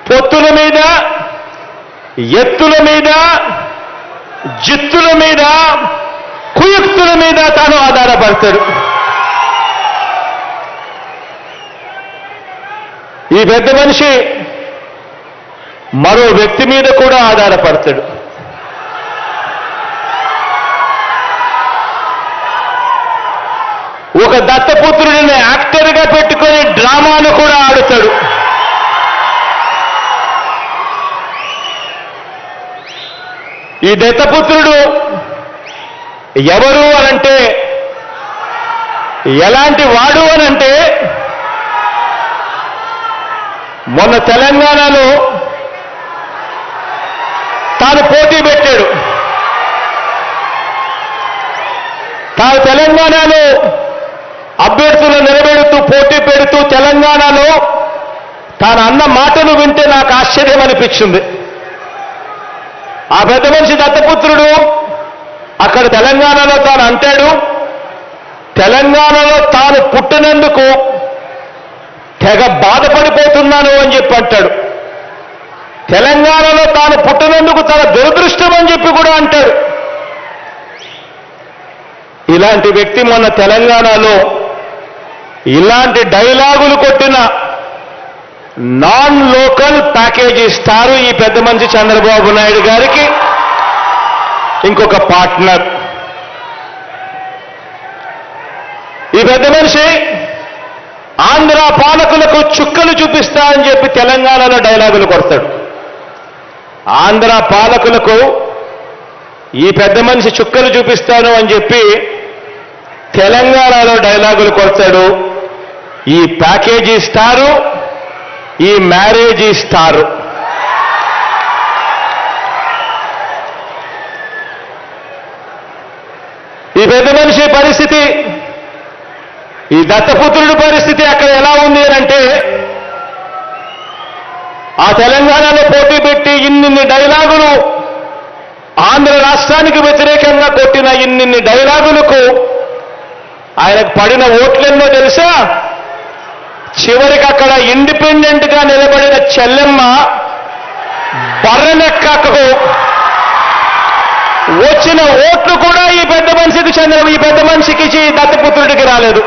పొత్తుల మీద, ఎత్తుల మీద, జిత్తుల మీద, కుయుక్తుల మీద తాను ఆధారపడతాడు. ఈ పెద్ద మనిషి మరో వ్యక్తి మీద కూడా ఆధారపడతాడు. ఒక దత్తపుత్రుడిని యాక్టర్గా పెట్టుకొని డ్రామాను కూడా ఆడుతాడు. ఈ దత్తపుత్రుడు ఎవరు అనంటే, ఎలాంటి వాడు అనంటే, మొన్న తెలంగాణలో తాను పోటీ పెట్టాడు. తాను తెలంగాణలో అభ్యర్థులను నిలబెడుతూ పోటీ పెడుతూ తెలంగాణలో తాను అన్న మాటలు వింటే నాకు ఆశ్చర్యం అనిపించింది. ఆ పెద్ద మనిషి దత్తపుత్రుడు అక్కడ తెలంగాణలో తాను అంటాడు, తెలంగాణలో తాను పుట్టినందుకు తెగ బాధపడిపోతున్నాను అని చెప్పి అంటాడు. తెలంగాణలో తాను పుట్టినందుకు తన దురదృష్టం అని చెప్పి కూడా అంటాడు. ఇలాంటి వ్యక్తి మొన్న తెలంగాణలో ఇలాంటి డైలాగులు కొట్టిన నాన్ లోకల్ ప్యాకేజ్ ఇస్తారు ఈ పెద్ద మనిషి చంద్రబాబు నాయుడు గారికి ఇంకొక పార్ట్నర్. ఈ పెద్ద మనిషి ఆంధ్ర పాలకులకు చుక్కలు చూపిస్తా అని చెప్పి తెలంగాణలో డైలాగులు కొడతాడు. ఆంధ్ర పాలకులకు ఈ పెద్ద మనిషి చుక్కలు చూపిస్తాను అని చెప్పి తెలంగాణలో డైలాగులు కొడతాడు. ఈ ప్యాకేజీ ఇస్తారు, ఈ మ్యారేజ్ ఇస్తారు. ఈ పెద్ద మనిషి పరిస్థితి, ఈ దత్తపుత్రుడి పరిస్థితి అక్కడ ఎలా ఉంది అంటే, ఆ తెలంగాణలో పోటీ పెట్టి ఇన్నిన్ని డైలాగులు ఆంధ్ర రాష్ట్రానికి వ్యతిరేకంగా కొట్టిన ఇన్నిన్ని డైలాగులకు ఆయనకు పడిన ఓట్లెన్నో తెలుసా? చివరికి అక్కడ ఇండిపెండెంట్ గా నిలబడిన చెల్లెమ్మ బర్రెలెక్కకు వచ్చిన ఓట్లు కూడా ఈ పెద్ద మనిషికి ఈ దత్తపుత్రుడికి రాలేదు.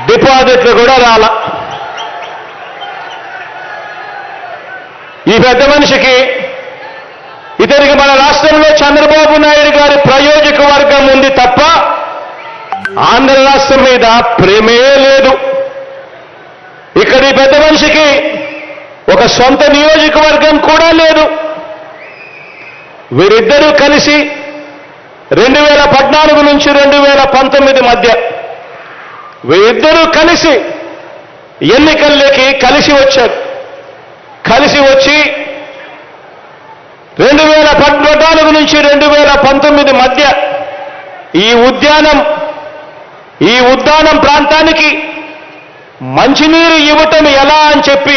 డిపాజిట్లు కూడా రాల. ఈ పెద్ద మనిషికి ఇతనికి మన రాష్ట్రంలో చంద్రబాబు నాయుడు గారి ప్రయోజక వర్గం ఉంది తప్ప ఆంధ్ర రాష్ట్రం మీద ప్రేమే లేదు. ఇక్కడ ఈ పెద్ద మనిషికి ఒక సొంత నియోజకవర్గం కూడా లేదు. వీరిద్దరూ కలిసి 2014 నుంచి 2019 మధ్య వీరిద్దరూ కలిసి ఎన్నికల్లోకి కలిసి వచ్చారు. కలిసి వచ్చి 2014 నుంచి 2019 మధ్య ఈ ఉద్యానం ప్రాంతానికి మంచినీరు ఇవ్వటం ఎలా అని చెప్పి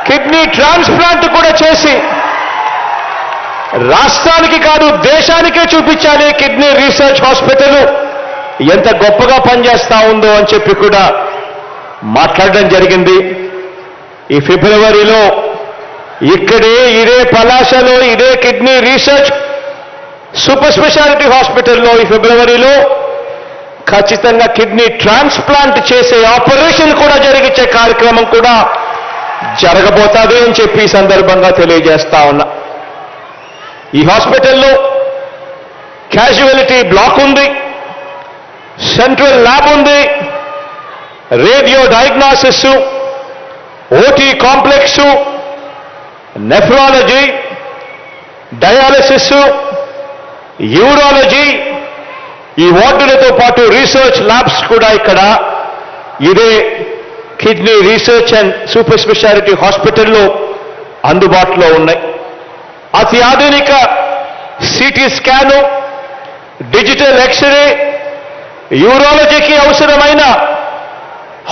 కిడ్నీ ట్రాన్స్ప్లాంట్ కూడా చేసి రాష్ట్రానికి కాదు దేశానికే చూపించాలి కిడ్నీ రీసెర్చ్ హాస్పిటల్ ఎంత గొప్పగా పనిచేస్తా ఉందో అని చెప్పి కూడా మాట్లాడడం జరిగింది. ఈ ఫిబ్రవరిలో ఇదే పలాసలో ఇదే కిడ్నీ రీసెర్చ్ సూపర్ స్పెషాలిటీ హాస్పిటల్లో ఈ ఫిబ్రవరిలో ఖచ్చితంగా కిడ్నీ ట్రాన్స్ప్లాంట్ చేసే ఆపరేషన్ కూడా జరిగించే కార్యక్రమం కూడా జరగబోతుంది అని చెప్పి ఈ సందర్భంగా తెలియజేస్తా ఉన్నా. ఈ హాస్పిటల్లో క్యాజువాలిటీ బ్లాక్ ఉంది, సెంట్రల్ ల్యాబ్ ఉంది, radio diagnosis, OT complex, nephrology, dialysis, urology, ఈ వార్డులతో పాటు రీసెర్చ్ ల్యాబ్స్ కూడా ఇక్కడ ఇదే kidney research and super speciality హాస్పిటల్లో అందుబాటులో ఉన్నాయి. అతి ఆధునిక సిటీ స్కాను, డిజిటల్ ఎక్స్రే, యూరాలజీకి అవసరమైన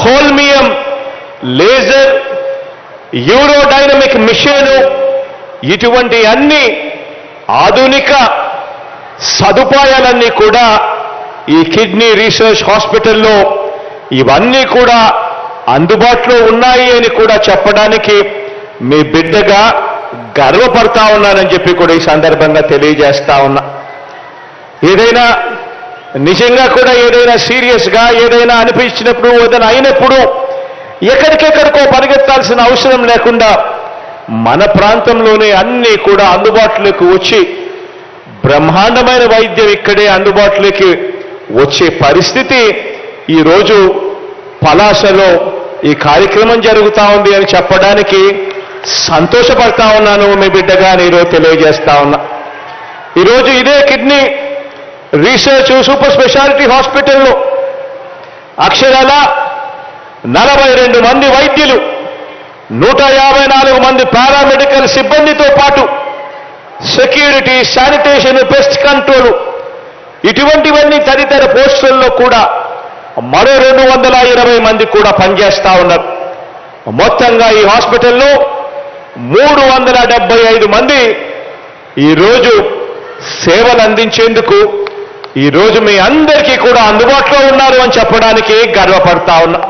హోల్మియం లేజర్, యూరోడైనమిక్ మిషన్, ఇటువంటి అన్ని ఆధునిక సదుపాయాలన్నీ కూడా ఈ కిడ్నీ రీసెర్చ్ హాస్పిటల్లో ఇవన్నీ కూడా అందుబాటులో ఉన్నాయి అని కూడా చెప్పడానికి మీ బిడ్డగా గర్వపడతా ఉన్నానని చెప్పి కూడా ఈ సందర్భంగా తెలియజేస్తా ఉన్నా. ఏదైనా నిజంగా కూడా ఏదైనా సీరియస్గా ఏదైనా అనిపించినప్పుడు ఏదైనా అయినప్పుడు ఎక్కడికెక్కడికో పరిగెత్తాల్సిన అవసరం లేకుండా మన ప్రాంతంలోనే అన్నీ కూడా అందుబాటులోకి వచ్చి బ్రహ్మాండమైన వైద్యం ఇక్కడే అందుబాటులోకి వచ్చే పరిస్థితి ఈరోజు పలాసలో ఈ కార్యక్రమం జరుగుతూ ఉంది అని చెప్పడానికి సంతోషపడతా ఉన్నాను మీ బిడ్డగా నేను తెలియజేస్తా ఉన్నా. ఈరోజు ఇదే కిడ్నీ రీసెర్చ్ సూపర్ స్పెషాలిటీ హాస్పిటల్లో అక్షరాల 42 మంది వైద్యులు 154 మంది పారామెడికల్ సిబ్బందితో పాటు సెక్యూరిటీ, శానిటేషన్, పెస్ట్ కంట్రోల్ ఇటువంటివన్నీ తదితర పోస్టుల్లో కూడా మరో 220 మంది కూడా పనిచేస్తా ఉన్నారు. మొత్తంగా ఈ హాస్పిటల్లో 375 మంది ఈరోజు సేవలు అందించేందుకు ఈరోజు మీ అందరికీ కూడా అందుబాటులో ఉన్నారు అని చెప్పడానికి గర్వపడతా ఉన్నా.